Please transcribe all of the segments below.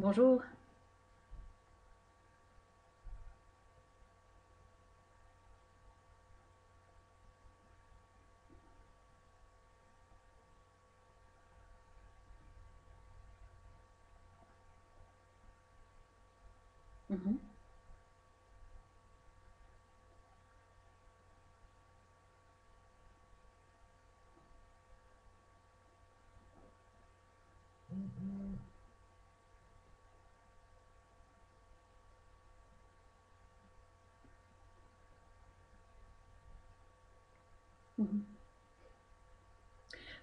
Bonjour. Mhm, mhm.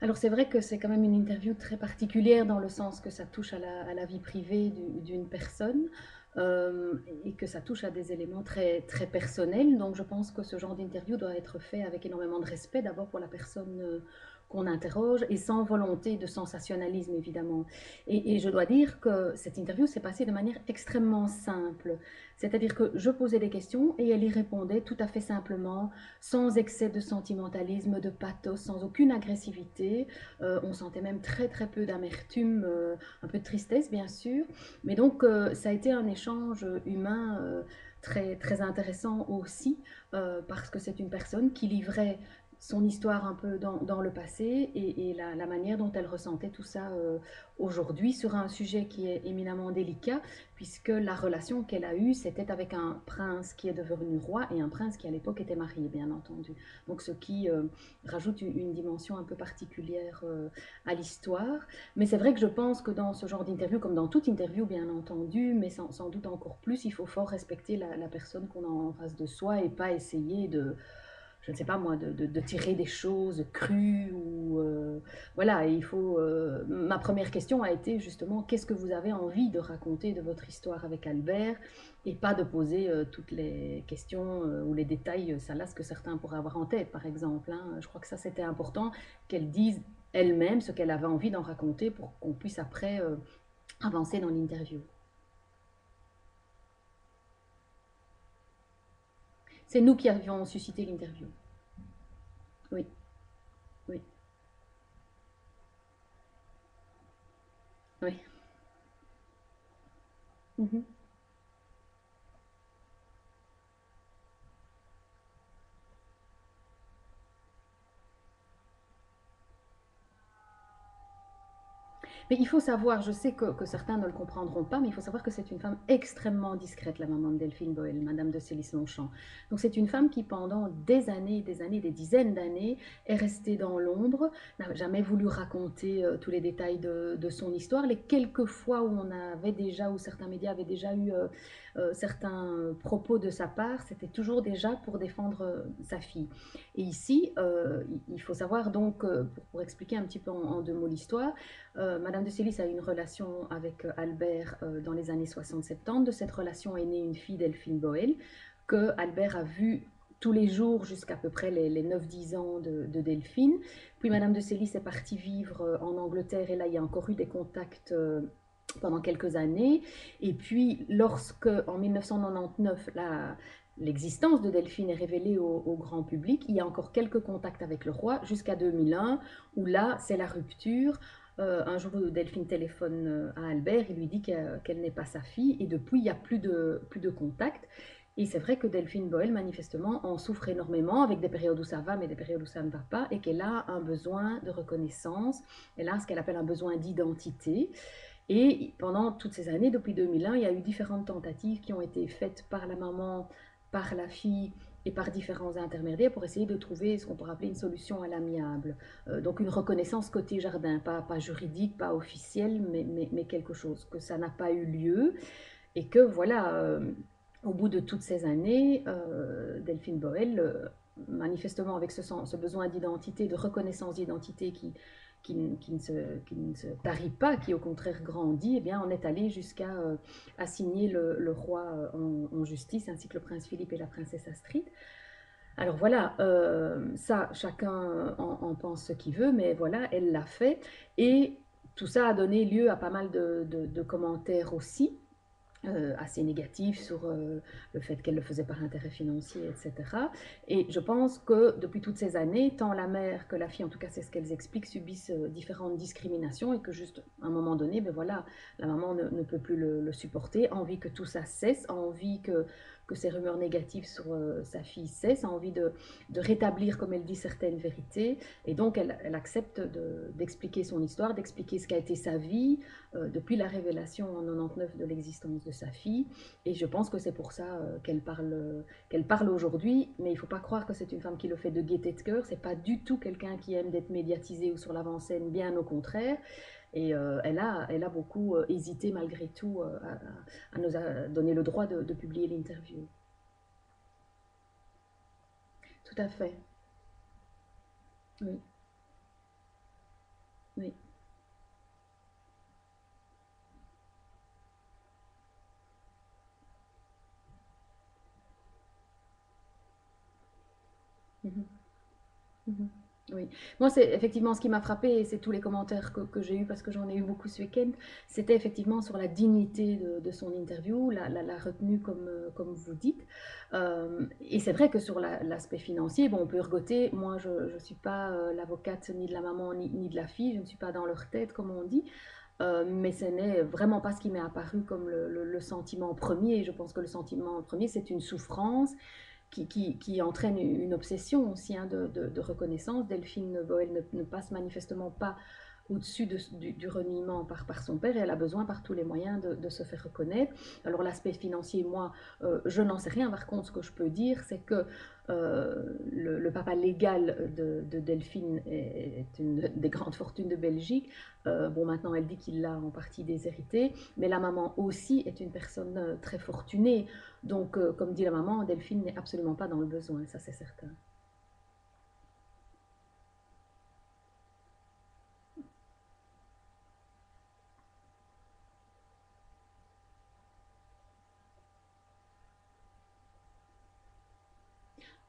Alors c'est vrai que c'est quand même une interview très particulière dans le sens que ça touche à la vie privée d'une personne euh, et que ça touche à des éléments très, très personnels. Donc je pense que ce genre d'interview doit être fait avec énormément de respect d'abord pour la personne qu'on interroge et sans volonté de sensationnalisme évidemment. Et je dois dire que cette interview s'est passée de manière extrêmement simple. C'est-à-dire que je posais des questions et elle y répondait tout à fait simplement, sans excès de sentimentalisme, de pathos, sans aucune agressivité. On sentait même très très peu d'amertume, un peu de tristesse bien sûr. Mais donc ça a été un échange humain très, très intéressant aussi, parce que c'est une personne qui livrait son histoire un peu dans le passé et la manière dont elle ressentait tout ça aujourd'hui sur un sujet qui est éminemment délicat, puisque la relation qu'elle a eue, c'était avec un prince qui est devenu roi et un prince qui à l'époque était marié, bien entendu. Donc ce qui rajoute une dimension un peu particulière à l'histoire. Mais c'est vrai que je pense que dans ce genre d'interview, comme dans toute interview bien entendu, mais sans doute encore plus, il faut fort respecter la personne qu'on a en face de soi et pas essayer de, je ne sais pas moi, de tirer des choses crues ou voilà, il faut. Ma première question a été justement qu'est-ce que vous avez envie de raconter de votre histoire avec Albert et pas de poser toutes les questions ou les détails salaces que certains pourraient avoir en tête, par exemple. Hein. Je crois que ça c'était important qu'elle dise elle-même ce qu'elle avait envie d'en raconter pour qu'on puisse après avancer dans l'interview. C'est nous qui avions suscité l'interview. Oui, oui, oui. Mhm. Mais il faut savoir, je sais que certains ne le comprendront pas, mais il faut savoir que c'est une femme extrêmement discrète, la maman de Delphine Boel, Madame de Célis-Longchamp. Donc c'est une femme qui pendant des années, des dizaines d'années est restée dans l'ombre, n'a jamais voulu raconter tous les détails de son histoire. Les quelques fois où on avait déjà, où certains médias avaient déjà eu certains propos de sa part, c'était toujours déjà pour défendre sa fille. Et ici, il faut savoir donc, pour expliquer un petit peu en deux mots l'histoire, Madame de Célis a eu une relation avec Albert dans les années 60-70. De cette relation est née une fille, Delphine Boel, que Albert a vue tous les jours jusqu'à peu près les 9-10 ans de Delphine. Puis Madame de Célis est partie vivre en Angleterre et là il y a encore eu des contacts pendant quelques années. Et puis lorsque en 1999 l'existence de Delphine est révélée au grand public, il y a encore quelques contacts avec le roi jusqu'à 2001 où là c'est la rupture. Un jour, Delphine téléphone à Albert, il lui dit qu'elle n'est pas sa fille, et depuis, il n'y a plus de contact. Et c'est vrai que Delphine Boel, manifestement, en souffre énormément, avec des périodes où ça va, mais des périodes où ça ne va pas, et qu'elle a un besoin de reconnaissance, elle a ce qu'elle appelle un besoin d'identité. Et pendant toutes ces années, depuis 2001, il y a eu différentes tentatives qui ont été faites par la maman, par la fille et par différents intermédiaires pour essayer de trouver ce qu'on pourrait appeler une solution à l'amiable. Donc une reconnaissance côté jardin, pas juridique, pas officielle, mais quelque chose. Que ça n'a pas eu lieu et que voilà, au bout de toutes ces années, Delphine Boel, manifestement avec ce besoin d'identité, de reconnaissance d'identité qui ne se tarit pas, qui au contraire grandit, eh bien, on est allé jusqu'à assigner le roi en justice, ainsi que le prince Philippe et la princesse Astrid. Alors voilà, ça, chacun en pense ce qu'il veut, mais voilà, elle l'a fait. Et tout ça a donné lieu à pas mal de commentaires aussi. assez négatif sur le fait qu'elle le faisait par intérêt financier, etc. Et je pense que depuis toutes ces années, tant la mère que la fille, en tout cas c'est ce qu'elles expliquent, subissent différentes discriminations et que juste à un moment donné, ben voilà, la maman ne peut plus le supporter, a envie que tout ça cesse, a envie que ces rumeurs négatives sur sa fille cessent, a envie de rétablir, comme elle dit, certaines vérités. Et donc elle accepte d'expliquer son histoire, d'expliquer ce qu'a été sa vie, depuis la révélation en 99 de l'existence de sa fille. Et je pense que c'est pour ça qu'elle parle aujourd'hui. Mais il ne faut pas croire que c'est une femme qui le fait de gaieté de cœur. C'est pas du tout quelqu'un qui aime d'être médiatisé ou sur l'avant-scène, bien au contraire. Et elle a beaucoup hésité malgré tout à nous donner le droit de publier l'interview. Tout à fait. Oui, oui. Mm -hmm. Mhm. Oui, moi c'est effectivement ce qui m'a frappé, et c'est tous les commentaires que j'ai eus parce que j'en ai eu beaucoup ce week-end, c'était effectivement sur la dignité de son interview, la retenue comme vous dites. Et c'est vrai que sur l'aspect financier, bon, on peut ergoter, moi je ne suis pas l'avocate ni de la maman ni de la fille, je ne suis pas dans leur tête comme on dit, mais ce n'est vraiment pas ce qui m'est apparu comme le sentiment premier. Je pense que le sentiment premier c'est une souffrance qui entraîne une obsession aussi hein, de reconnaissance. Delphine Boel ne passe manifestement pas au-dessus du reniement par son père et elle a besoin par tous les moyens de se faire reconnaître. Alors l'aspect financier, moi, je n'en sais rien. Par contre, ce que je peux dire, c'est que le papa légal de Delphine est une des grandes fortunes de Belgique. Bon, maintenant, elle dit qu'il l'a en partie déshérité, mais la maman aussi est une personne très fortunée. Donc, comme dit la maman, Delphine n'est absolument pas dans le besoin, ça c'est certain.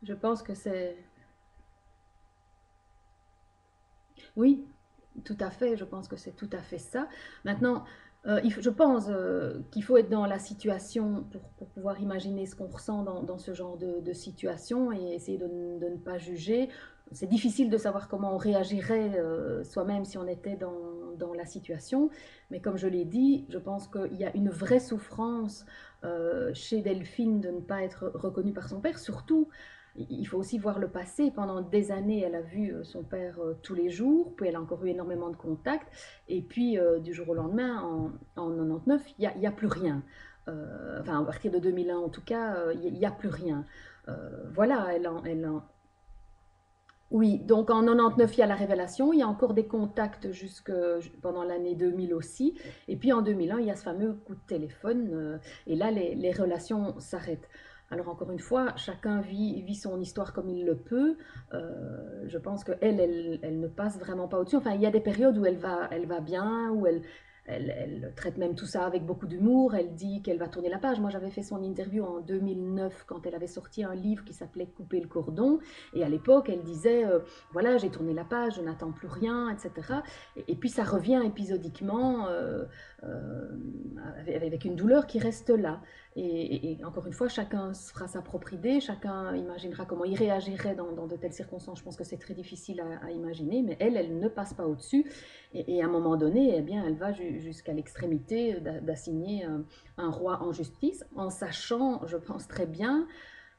Je pense que c'est... Oui, tout à fait, je pense que c'est tout à fait ça. Maintenant, je pense qu'il faut être dans la situation pour pouvoir imaginer ce qu'on ressent dans ce genre de situation et essayer de ne pas juger. C'est difficile de savoir comment on réagirait soi-même si on était dans la situation, mais comme je l'ai dit, je pense qu'il y a une vraie souffrance chez Delphine de ne pas être reconnue par son père, surtout il faut aussi voir le passé. Pendant des années, elle a vu son père tous les jours, puis elle a encore eu énormément de contacts. Et puis, du jour au lendemain, en 99, il n'y a plus rien. Enfin, à partir de 2001, en tout cas, il n'y a plus rien. Voilà, oui, donc en 99, il y a la révélation, il y a encore des contacts jusque pendant l'année 2000 aussi, et puis en 2001, il y a ce fameux coup de téléphone, et là, les relations s'arrêtent. Alors encore une fois, chacun vit son histoire comme il le peut. Je pense qu'elle ne passe vraiment pas au-dessus. Enfin, il y a des périodes où elle va bien, où elle traite même tout ça avec beaucoup d'humour. Elle dit qu'elle va tourner la page. Moi, j'avais fait son interview en 2009 quand elle avait sorti un livre qui s'appelait Couper le cordon. Et à l'époque, elle disait, voilà, j'ai tourné la page, je n'attends plus rien, etc. Et puis ça revient épisodiquement euh, avec une douleur qui reste là. Et encore une fois, chacun se fera sa propre idée, chacun imaginera comment il réagirait dans de telles circonstances. Je pense que c'est très difficile à imaginer, mais elle ne passe pas au-dessus. Et à un moment donné, eh bien, elle va jusqu'à l'extrémité d'assigner un roi en justice, en sachant, je pense très bien,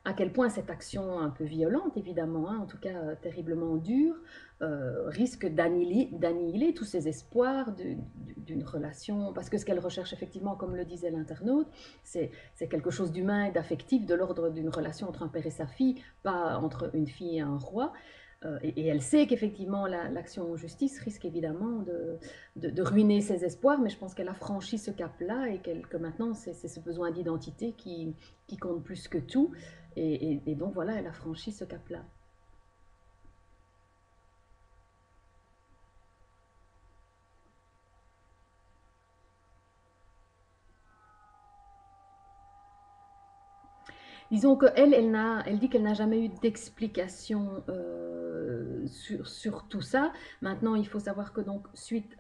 à quel point cette action un peu violente, évidemment, hein, en tout cas terriblement dure, risque d'annihiler tous ses espoirs d'une relation, parce que ce qu'elle recherche effectivement, comme le disait l'internaute, c'est quelque chose d'humain et d'affectif, de l'ordre d'une relation entre un père et sa fille, pas entre une fille et un roi. Et elle sait qu'effectivement l'action en justice risque évidemment de ruiner ses espoirs, mais je pense qu'elle a franchi ce cap-là et que maintenant c'est ce besoin d'identité qui compte plus que tout. Et donc voilà, elle a franchi ce cap-là. Disons qu'elle, elle dit qu'elle n'a jamais eu d'explication sur tout ça. Maintenant, il faut savoir que donc, suite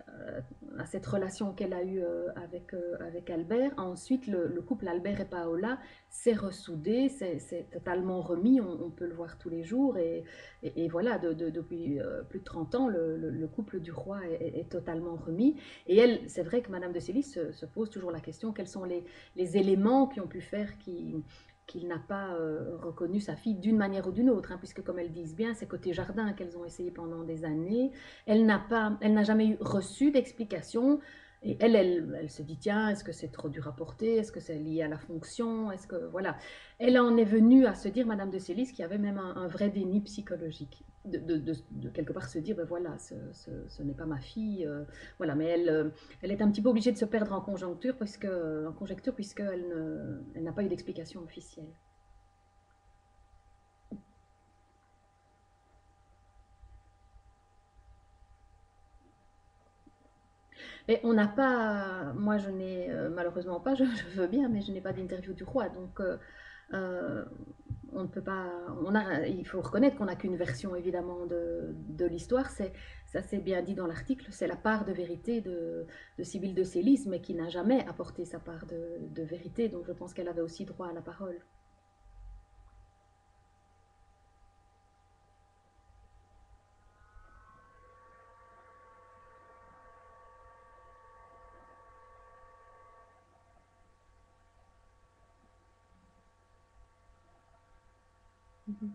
à cette relation qu'elle a eue avec Albert, ensuite le couple Albert et Paola s'est ressoudé, c'est totalement remis, on peut le voir tous les jours, et voilà, depuis plus de 30 ans, le couple du roi est totalement remis. Et elle, c'est vrai que Madame de Célis se pose toujours la question, quels sont les éléments qui ont pu faire qu'il n'a pas reconnu sa fille d'une manière ou d'une autre, hein, puisque comme elles disent bien, c'est côté jardin qu'elles ont essayé pendant des années. Elle n'a jamais eu reçu d'explication. Et elle se dit, tiens, est-ce que c'est trop dur à porter? Est-ce que c'est lié à la fonction? Est-ce que, voilà. Elle en est venue à se dire, Madame de Célis, qu'il y avait même un vrai déni psychologique. De quelque part se dire, ben voilà, ce n'est pas ma fille. Voilà, mais elle est un petit peu obligée de se perdre en conjecture puisqu'elle n'a pas eu d'explication officielle. Et on n'a pas, moi je n'ai malheureusement pas, je veux bien, mais je n'ai pas d'interview du roi, donc euh, on ne peut pas, il faut reconnaître qu'on n'a qu'une version évidemment de l'histoire. Ça c'est bien dit dans l'article, c'est la part de vérité de Sibylle de Célis, mais qui n'a jamais apporté sa part de vérité, donc je pense qu'elle avait aussi droit à la parole. Mm -hmm.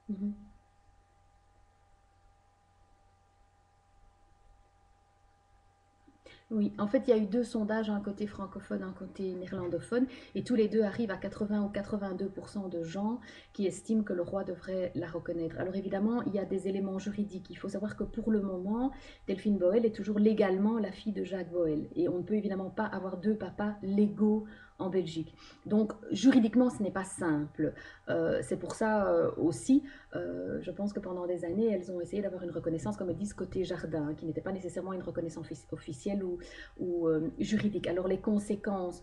Mm -hmm. Oui, en fait, il y a eu deux sondages, un côté francophone, un côté néerlandophone, et tous les deux arrivent à 80 ou 82% de gens qui estiment que le roi devrait la reconnaître. Alors évidemment, il y a des éléments juridiques. Il faut savoir que pour le moment, Delphine Boel est toujours légalement la fille de Jacques Boel, et on ne peut évidemment pas avoir deux papas légaux en Belgique. Donc juridiquement, ce n'est pas simple. C'est pour ça aussi, je pense que pendant des années, elles ont essayé d'avoir une reconnaissance, comme elles disent, côté jardin, qui n'était pas nécessairement une reconnaissance officielle ou juridique. Alors les conséquences,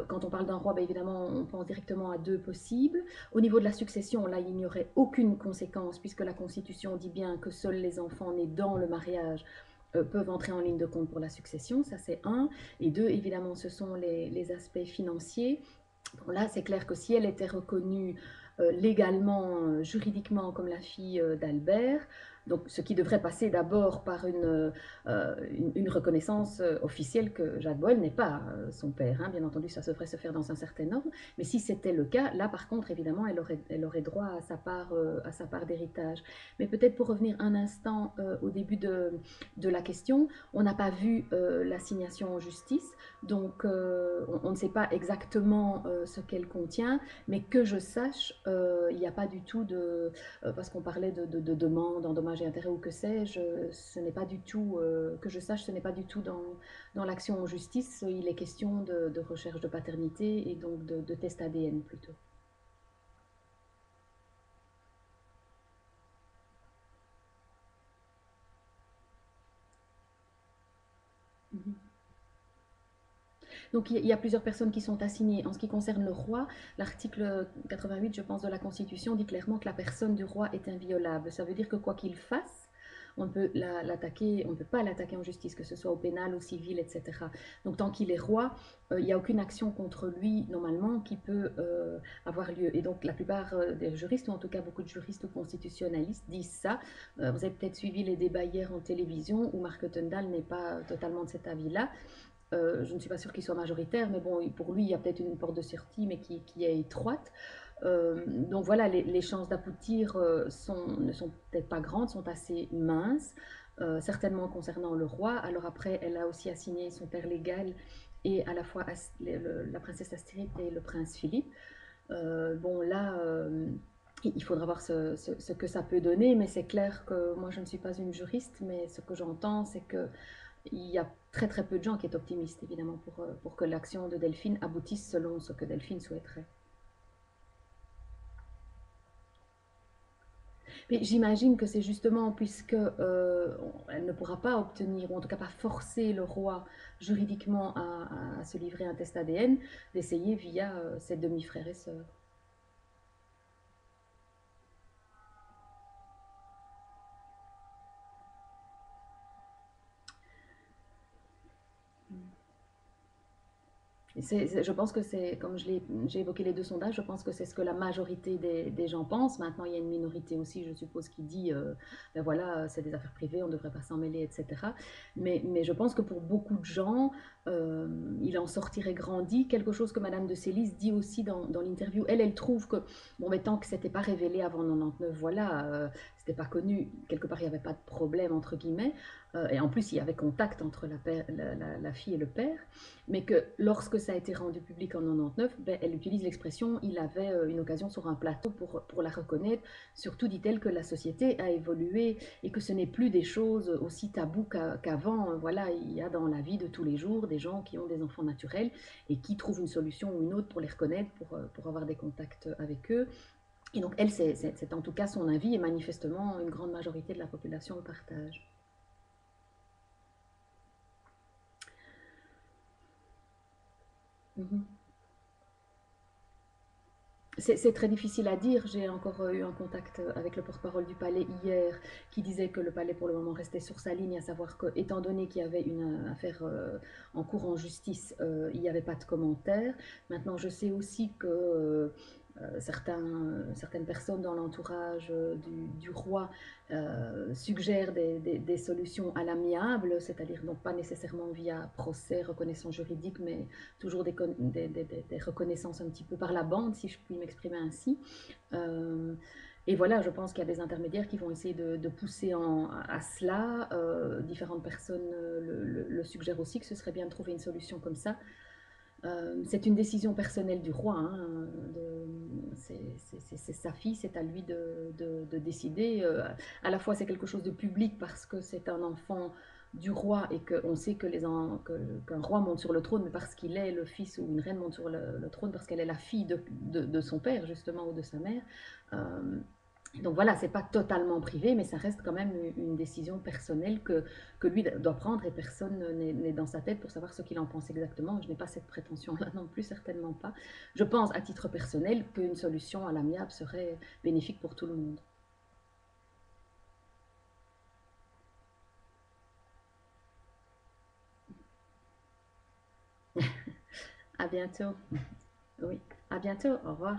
quand on parle d'un roi, bien évidemment, on pense directement à deux possibles. Au niveau de la succession, là, il n'y aurait aucune conséquence, puisque la Constitution dit bien que seuls les enfants nés dans le mariage peuvent entrer en ligne de compte pour la succession, ça c'est un. Et deux, évidemment, ce sont les aspects financiers. Bon, là, c'est clair que si elle était reconnue légalement, juridiquement comme la fille d'Albert, donc ce qui devrait passer d'abord par une reconnaissance officielle que Jacques Boel n'est pas son père. Hein. Bien entendu, ça devrait se faire dans un certain ordre. Mais si c'était le cas, là par contre, évidemment, elle aurait droit à sa part d'héritage. Mais peut-être pour revenir un instant au début de la question, on n'a pas vu l'assignation en justice. Donc, on ne sait pas exactement ce qu'elle contient, mais que je sache, il n'y a pas du tout parce qu'on parlait de demande en dommages et intérêts ou que sais-je, ce n'est pas du tout, que je sache, ce n'est pas du tout dans l'action en justice. Il est question de recherche de paternité et donc de test ADN plutôt. Mm -hmm. Donc il y a plusieurs personnes qui sont assignées. En ce qui concerne le roi, l'article 88, je pense, de la Constitution dit clairement que la personne du roi est inviolable. Ça veut dire que quoi qu'il fasse, on peut l'attaquer, on ne peut pas l'attaquer en justice, que ce soit au pénal, au civil, etc. Donc tant qu'il est roi, il n'y a aucune action contre lui normalement qui peut avoir lieu. Et donc la plupart des juristes, ou en tout cas beaucoup de juristes ou constitutionnalistes, disent ça. Vous avez peut-être suivi les débats hier en télévision où Marc Ottendal n'est pas totalement de cet avis-là. Je ne suis pas sûre qu'il soit majoritaire, mais bon, pour lui, il y a peut-être une porte de sortie, mais qui est étroite. Donc voilà, les chances d'aboutir ne sont peut-être pas grandes, sont assez minces, certainement concernant le roi. Alors après, elle a aussi assigné son père légal et à la fois la princesse Astrid et le prince Philippe. Bon là, il faudra voir ce que ça peut donner, mais c'est clair que moi je ne suis pas une juriste, mais ce que j'entends, c'est qu'il y a très très peu de gens qui est optimistes, évidemment, pour que l'action de Delphine aboutisse selon ce que Delphine souhaiterait. Mais j'imagine que c'est justement puisque elle ne pourra pas obtenir, ou en tout cas pas forcer le roi juridiquement à se livrer un test ADN, d'essayer via ses demi-frères et sœurs. Je pense que c'est, comme j'ai évoqué les deux sondages, je pense que c'est ce que la majorité des gens pensent. Maintenant, il y a une minorité aussi, je suppose, qui dit, ben voilà, c'est des affaires privées, on ne devrait pas s'en mêler, etc. Mais je pense que pour beaucoup de gens, il en sortirait grandi. Quelque chose que Madame de Célis dit aussi dans l'interview. Elle trouve que, bon, mais tant que c'était pas révélé avant 99, voilà, c'était pas connu, quelque part, il n'y avait pas de problème, entre guillemets. Et en plus, il y avait contact entre la fille et le père, mais que lorsque ça a été rendu public en 99, ben, elle utilise l'expression il avait une occasion sur un plateau pour la reconnaître. Surtout dit-elle que la société a évolué et que ce n'est plus des choses aussi taboues qu'avant. Voilà, il y a dans la vie de tous les jours des gens qui ont des enfants naturels et qui trouvent une solution ou une autre pour les reconnaître, pour avoir des contacts avec eux. Et donc elle, c'est en tout cas son avis et manifestement une grande majorité de la population le partage. Mm -hmm. C'est très difficile à dire. J'ai encore eu un contact avec le porte-parole du palais hier qui disait que le palais pour le moment restait sur sa ligne, à savoir que, étant donné qu'il y avait une affaire en cours en justice, il n'y avait pas de commentaires. Maintenant, je sais aussi que certaines personnes dans l'entourage du roi suggèrent des solutions à l'amiable, c'est-à-dire donc pas nécessairement via procès, reconnaissance juridique, mais toujours des reconnaissances un petit peu par la bande, si je puis m'exprimer ainsi. Euh, et voilà, je pense qu'il y a des intermédiaires qui vont essayer de pousser à cela. Différentes personnes le suggèrent aussi, que ce serait bien de trouver une solution comme ça. C'est une décision personnelle du roi. Hein, c'est sa fille, c'est à lui de décider. À la fois, c'est quelque chose de public parce que c'est un enfant du roi et qu'on sait qu'un roi monte sur le trône, mais parce qu'il est le fils ou une reine monte sur le trône, parce qu'elle est la fille de son père, justement, ou de sa mère. Euh, donc voilà, c'est pas totalement privé, mais ça reste quand même une décision personnelle que lui doit prendre et personne n'est dans sa tête pour savoir ce qu'il en pense exactement. Je n'ai pas cette prétention-là non plus, certainement pas. Je pense à titre personnel qu'une solution à l'amiable serait bénéfique pour tout le monde. À bientôt. Oui, à bientôt. Au revoir.